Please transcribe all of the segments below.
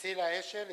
Tzilla Eshel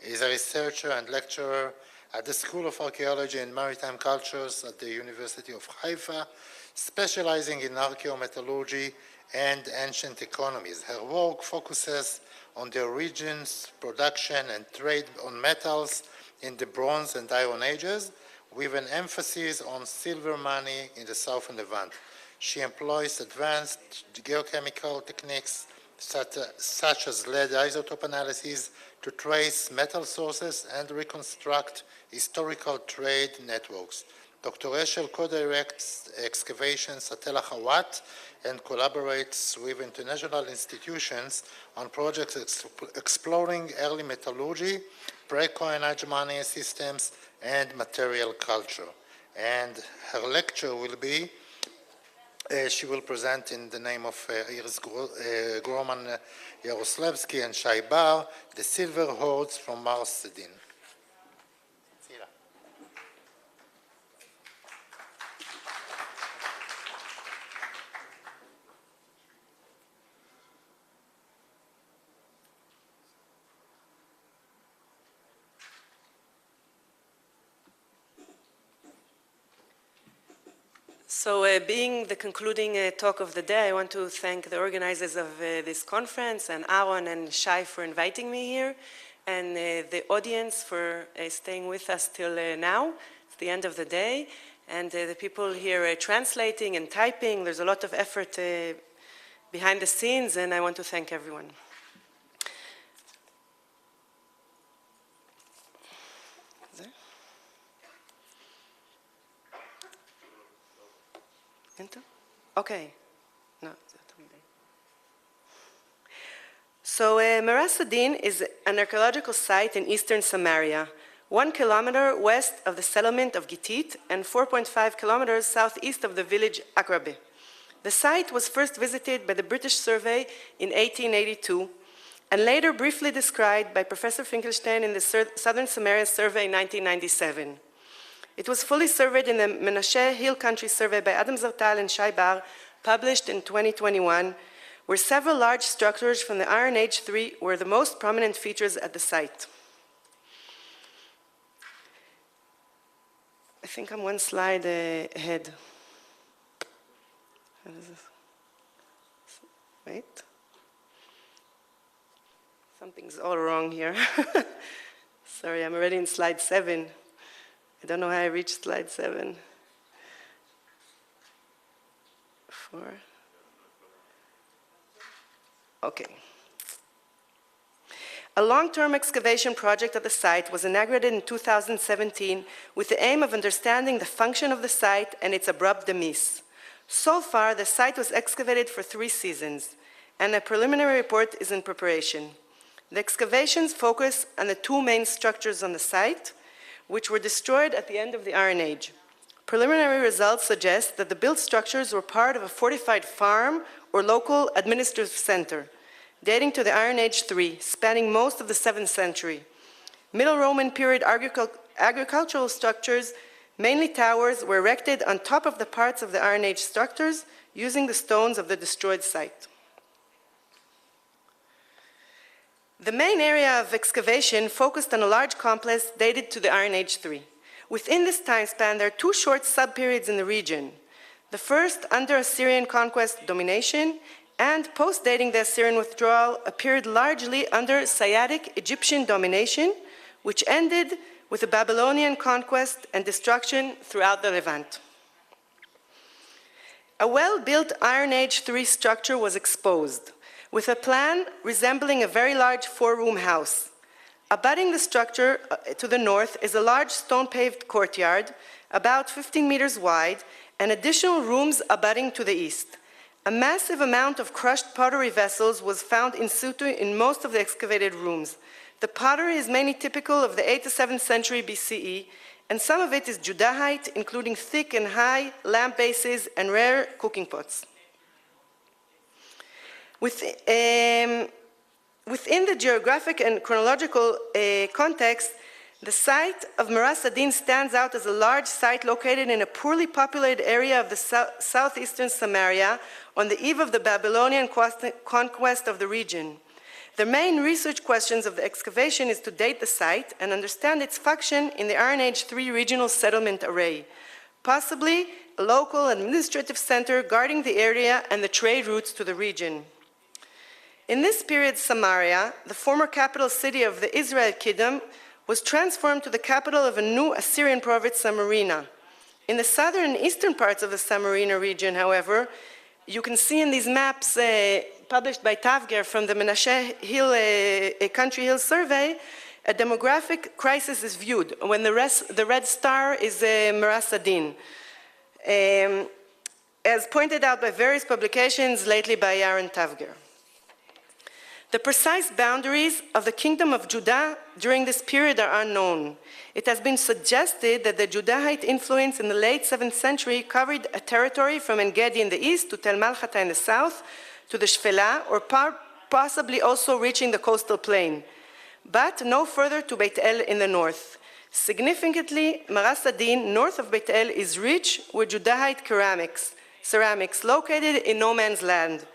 is a researcher and lecturer at the School of Archaeology and Maritime Cultures at the University of Haifa, specializing in archaeometallurgy and ancient economies. Her work focuses on the origins, production, and trade on metals in the Bronze and Iron Ages, with an emphasis on silver money in the Southern Levant. She employs advanced geochemical techniques such as lead isotope analysis to trace metal sources and reconstruct historical trade networks. Dr. Eshel co-directs excavations at Tel Hawat and collaborates with international institutions on projects exploring early metallurgy, pre-coinage money systems, and material culture. And her lecture will be, she will present in the name of Iris Groman-Yaroslavsky and Shay Bar, the silver hoards from Mras, א-דין. So being the concluding talk of the day, I want to thank the organizers of this conference and Aaron and Shay for inviting me here, and the audience for staying with us till now. It's the end of the day, and the people here translating and typing. There's a lot of effort behind the scenes, and I want to thank everyone. Okay. No. So Mras א-דין is an archaeological site in eastern Samaria, 1 kilometer west of the settlement of Gitit and 4.5 kilometers southeast of the village Akrabe. The site was first visited by the British Survey in 1882 and later briefly described by Professor Finkelstein in the Southern Samaria Survey in 1997. It was fully surveyed in the Menashe Hill Country Survey by Adam Zartal and Shay Bar, published in 2021, where several large structures from the Iron Age III were the most prominent features at the site. I think I'm one slide ahead. How does this? Wait. Something's all wrong here. Sorry, I'm already in slide 7. I don't know how I reached slide 7. 4. Okay. A long-term excavation project at the site was inaugurated in 2017 with the aim of understanding the function of the site and its abrupt demise. So far, the site was excavated for 3 seasons, and a preliminary report is in preparation. The excavations focus on the 2 main structures on the site, which were destroyed at the end of the Iron Age. Preliminary results suggest that the built structures were part of a fortified farm or local administrative center, dating to the Iron Age III, spanning most of the 7th century. Middle Roman period agricultural structures, mainly towers, were erected on top of the parts of the Iron Age structures using the stones of the destroyed site. The main area of excavation focused on a large complex dated to the Iron Age III. Within this time span, there are 2 short sub-periods in the region. The first, under Assyrian conquest domination, and post-dating the Assyrian withdrawal, a period largely under Sayyidic Egyptian domination, which ended with the Babylonian conquest and destruction throughout the Levant. A well-built Iron Age III structure was exposed, with a plan resembling a very large 4-room house. Abutting the structure to the north is a large stone-paved courtyard, about 15 meters wide, and additional rooms abutting to the east. A massive amount of crushed pottery vessels was found in situ in most of the excavated rooms. The pottery is mainly typical of the 8th to 7th century BCE, and some of it is Judahite, including thick and high lamp bases and rare cooking pots. Within the geographic and chronological context, the site of Mras א-דין stands out as a large site located in a poorly populated area of the southeastern Samaria on the eve of the Babylonian conquest of the region. The main research questions of the excavation is to date the site and understand its function in the Iron Age 3 regional settlement array, possibly a local administrative center guarding the area and the trade routes to the region. In this period, Samaria, the former capital city of the Israel Kingdom, was transformed to the capital of a new Assyrian province, Samarina. In the southern and eastern parts of the Samarina region, however, you can see in these maps published by Tavger from the Menashe Hill, Country Hill Survey, a demographic crisis is viewed when the red star is Mras א-דין, as pointed out by various publications, lately by Aaron Tavger. The precise boundaries of the Kingdom of Judah during this period are unknown. It has been suggested that the Judahite influence in the late 7th century covered a territory from En-Gedi in the east to Tel Malchata in the south, to the Shfela, or possibly also reaching the coastal plain, but no further to Beit El in the north. Significantly, Mras א-דין, north of Beit El, is rich with Judahite ceramics located in no man's land.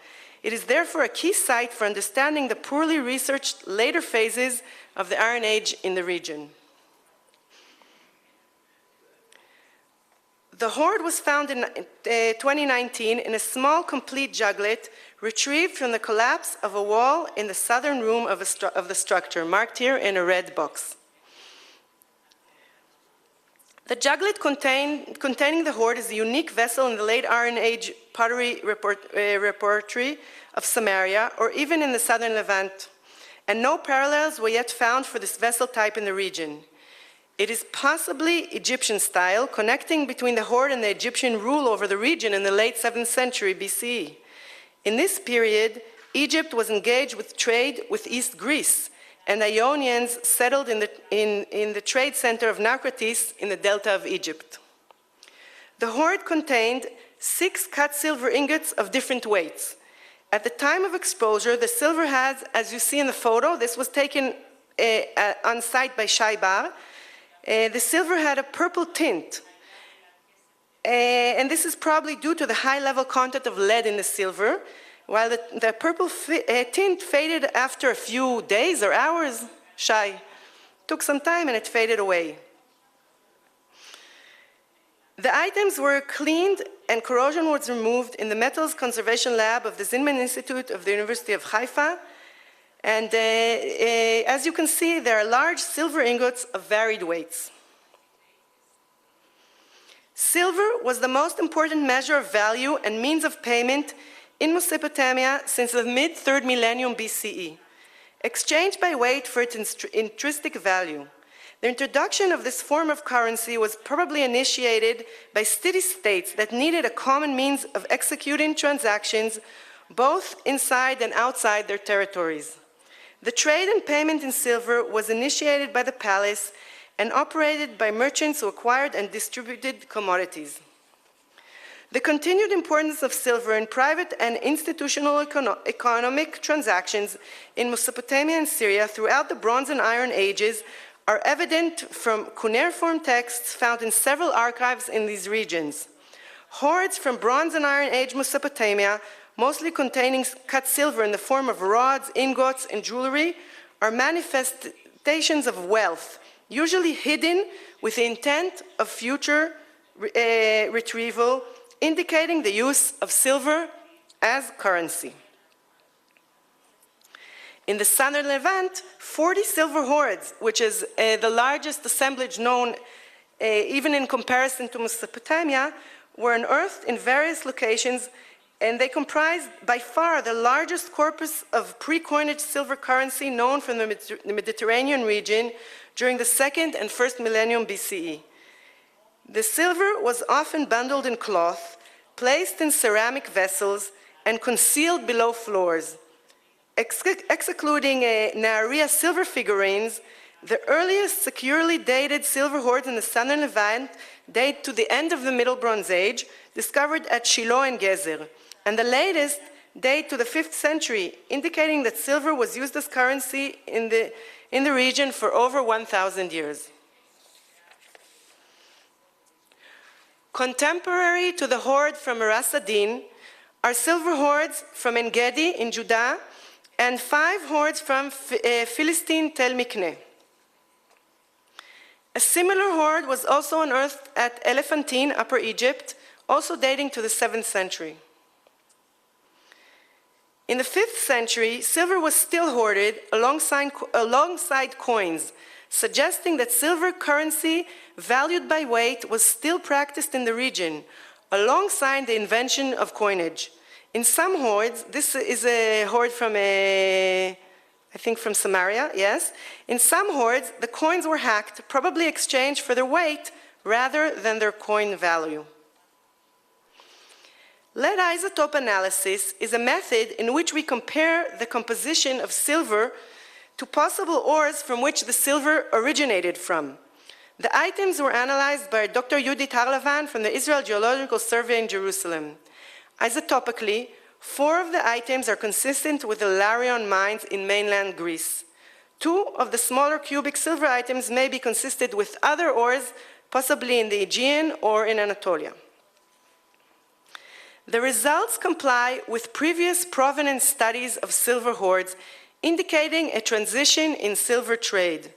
It is therefore a key site for understanding the poorly researched later phases of the Iron Age in the region. The hoard was found in 2019 in a small complete jugglet retrieved from the collapse of a wall in the southern room of the structure, marked here in a red box. The jugglet containing the hoard is a unique vessel in the late Iron Age pottery repertory of Samaria, or even in the southern Levant, and no parallels were yet found for this vessel type in the region. It is possibly Egyptian style, connecting between the hoard and the Egyptian rule over the region in the late 7th century BCE. In this period, Egypt was engaged with trade with East Greece, and Ionians settled in the trade center of Naucratis in the delta of Egypt. The hoard contained 6 cut silver ingots of different weights. At the time of exposure, the silver has, as you see in the photo, this was taken on site by Shay Bar, the silver had a purple tint. And this is probably due to the high level content of lead in the silver, while the purple tint faded after a few days or hours. Shay. Took some time and it faded away. The items were cleaned and corrosion was removed in the Metals Conservation Lab of the Zinman Institute of the University of Haifa. And as you can see, there are large silver ingots of varied weights. Silver was the most important measure of value and means of payment in Mesopotamia since the mid-3rd millennium BCE, exchanged by weight for its intrinsic value. The introduction of this form of currency was probably initiated by city-states that needed a common means of executing transactions both inside and outside their territories. The trade and payment in silver was initiated by the palace and operated by merchants who acquired and distributed commodities. The continued importance of silver in private and institutional economic transactions in Mesopotamia and Syria throughout the Bronze and Iron Ages are evident from cuneiform texts found in several archives in these regions. Hoards from Bronze and Iron Age Mesopotamia, mostly containing cut silver in the form of rods, ingots, and jewelry, are manifestations of wealth, usually hidden with the intent of future retrieval, indicating the use of silver as currency. In the southern Levant, 40 silver hoards, which is the largest assemblage known even in comparison to Mesopotamia, were unearthed in various locations, and they comprise by far the largest corpus of pre-coinage silver currency known from the Mediterranean region during the 2nd and 1st millennium BCE. The silver was often bundled in cloth, placed in ceramic vessels, and concealed below floors. Excluding Nahariya silver figurines, the earliest securely dated silver hoards in the southern Levant date to the end of the Middle Bronze Age, discovered at Shiloh and Gezer, and the latest date to the 5th century, indicating that silver was used as currency in the region for over 1,000 years. Contemporary to the hoard from Mras א-דין are silver hoards from En-Gedi in Judah and 5 hoards from Philistine Tel Mikne. A similar hoard was also unearthed at Elephantine, Upper Egypt, also dating to the 7th century. In the 5th century, silver was still hoarded alongside coins, suggesting that silver currency valued by weight was still practiced in the region, alongside the invention of coinage. In some hoards, this is a hoard from I think from Samaria, yes. In some hoards, the coins were hacked, probably exchanged for their weight rather than their coin value. Lead isotope analysis is a method in which we compare the composition of silver to possible ores from which the silver originated from. The items were analyzed by Dr. Yudit Harlavan from the Israel Geological Survey in Jerusalem. Isotopically, 4 of the items are consistent with the Larion mines in mainland Greece. 2 of the smaller cubic silver items may be consistent with other ores, possibly in the Aegean or in Anatolia. The results comply with previous provenance studies of silver hoards, indicating a transition in silver trade.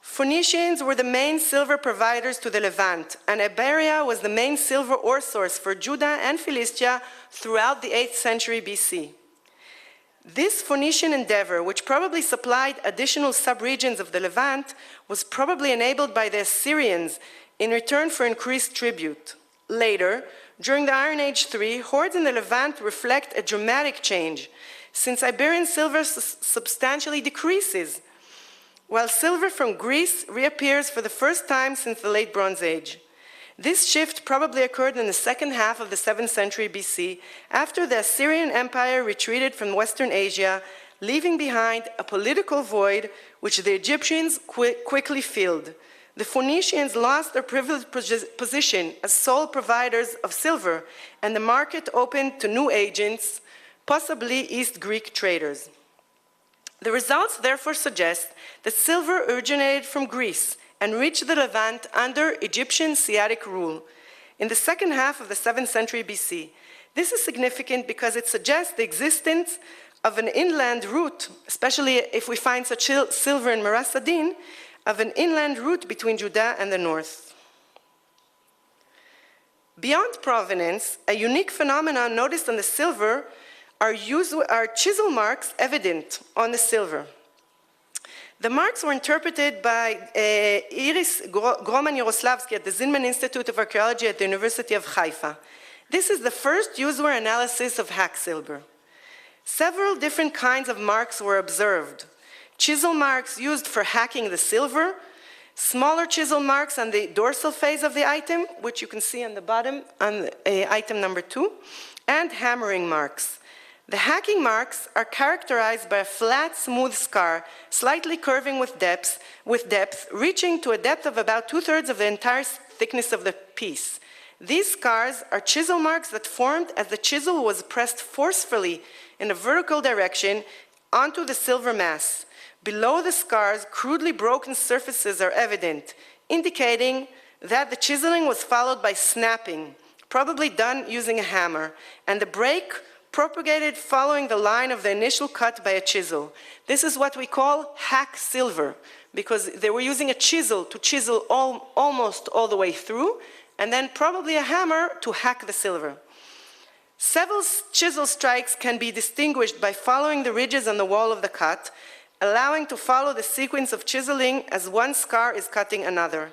Phoenicians were the main silver providers to the Levant, and Iberia was the main silver ore source for Judah and Philistia throughout the 8th century BC. This Phoenician endeavor, which probably supplied additional subregions of the Levant, was probably enabled by the Assyrians in return for increased tribute. Later, during the Iron Age III, hoards in the Levant reflect a dramatic change, since Iberian silver substantially decreases, while silver from Greece reappears for the first time since the late Bronze Age. This shift probably occurred in the second half of the 7th century BC, after the Assyrian Empire retreated from Western Asia, leaving behind a political void which the Egyptians quickly filled. The Phoenicians lost their privileged position as sole providers of silver, and the market opened to new agents, possibly East Greek traders. The results therefore suggest that silver originated from Greece and reached the Levant under Egyptian Siatic rule in the second half of the 7th century BC. This is significant because it suggests the existence of an inland route, especially if we find such silver in Mras, א-דין, of an inland route between Judah and the north. Beyond provenance, a unique phenomenon noticed on the silver are chisel marks evident on the silver. The marks were interpreted by Iris Groman-Yaroslavsky at the Zinman Institute of Archaeology at the University of Haifa. This is the first user analysis of hack silver. Several different kinds of marks were observed. Chisel marks used for hacking the silver, smaller chisel marks on the dorsal face of the item, which you can see on the bottom on item number 2, and hammering marks. The hacking marks are characterized by a flat, smooth scar, slightly curving with depth, reaching to a depth of about 2/3 of the entire thickness of the piece. These scars are chisel marks that formed as the chisel was pressed forcefully in a vertical direction onto the silver mass. Below the scars, crudely broken surfaces are evident, indicating that the chiseling was followed by snapping, probably done using a hammer, and the break propagated following the line of the initial cut by a chisel. This is what we call hack silver, because they were using a chisel to chisel almost all the way through, and then probably a hammer to hack the silver. Several chisel strikes can be distinguished by following the ridges on the wall of the cut, allowing to follow the sequence of chiseling as one scar is cutting another.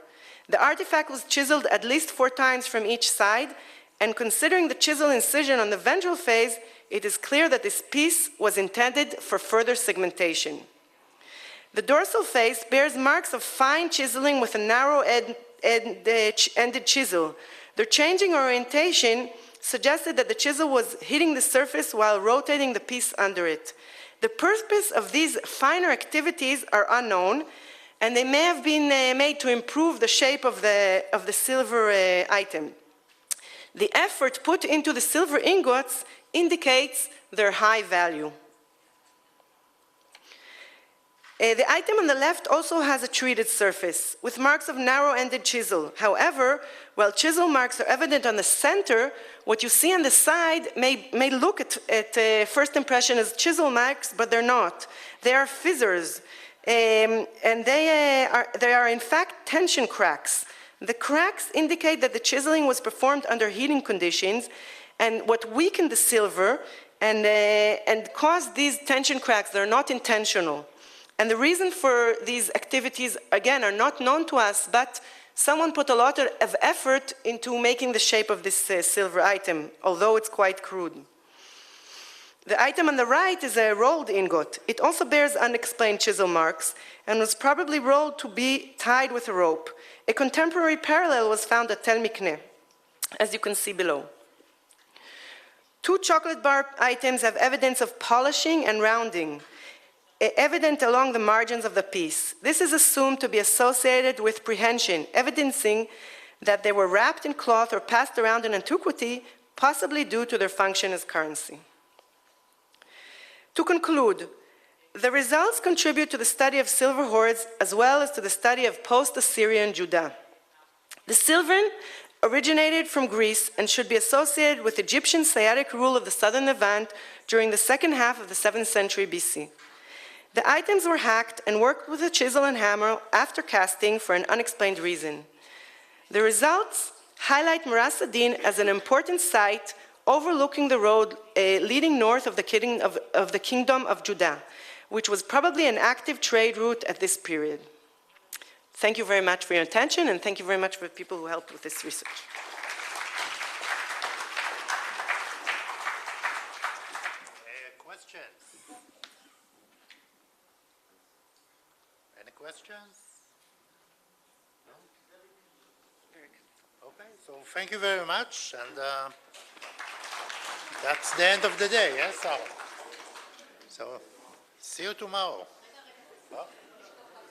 The artifact was chiseled at least 4 times from each side, and considering the chisel incision on the ventral face, it is clear that this piece was intended for further segmentation. The dorsal face bears marks of fine chiseling with a narrow-ended chisel. Their changing orientation suggested that the chisel was hitting the surface while rotating the piece under it. The purpose of these finer activities are unknown, and they may have been made to improve the shape of the silver item. The effort put into the silver ingots indicates their high value. The item on the left also has a treated surface with marks of narrow-ended chisel. However, while chisel marks are evident on the center, what you see on the side may look at first impression as chisel marks, but they're not. They are fissures, and they are in fact tension cracks. The cracks indicate that the chiseling was performed under heating conditions, and what weakened the silver and caused these tension cracks. They're not intentional. And the reason for these activities, again, are not known to us, but someone put a lot of effort into making the shape of this silver item, although it's quite crude. The item on the right is a rolled ingot. It also bears unexplained chisel marks and was probably rolled to be tied with a rope. A contemporary parallel was found at Tel Mikne, as you can see below. Two chocolate bar items have evidence of polishing and rounding, evident along the margins of the piece. This is assumed to be associated with prehension, evidencing that they were wrapped in cloth or passed around in antiquity, possibly due to their function as currency. To conclude, the results contribute to the study of silver hoards as well as to the study of post-Assyrian Judah. The silver originated from Greece and should be associated with Egyptian Saitic rule of the southern Levant during the second half of the 7th century BC. The items were hacked and worked with a chisel and hammer after casting for an unexplained reason. The results highlight Mras א-דין as an important site overlooking the road leading north of the kingdom of Judah, which was probably an active trade route at this period. Thank you very much for your attention, and thank you very much for the people who helped with this research. Questions? Any questions? No? Okay, so thank you very much, and that's the end of the day, yes, Sarah? So, see you tomorrow. Oh.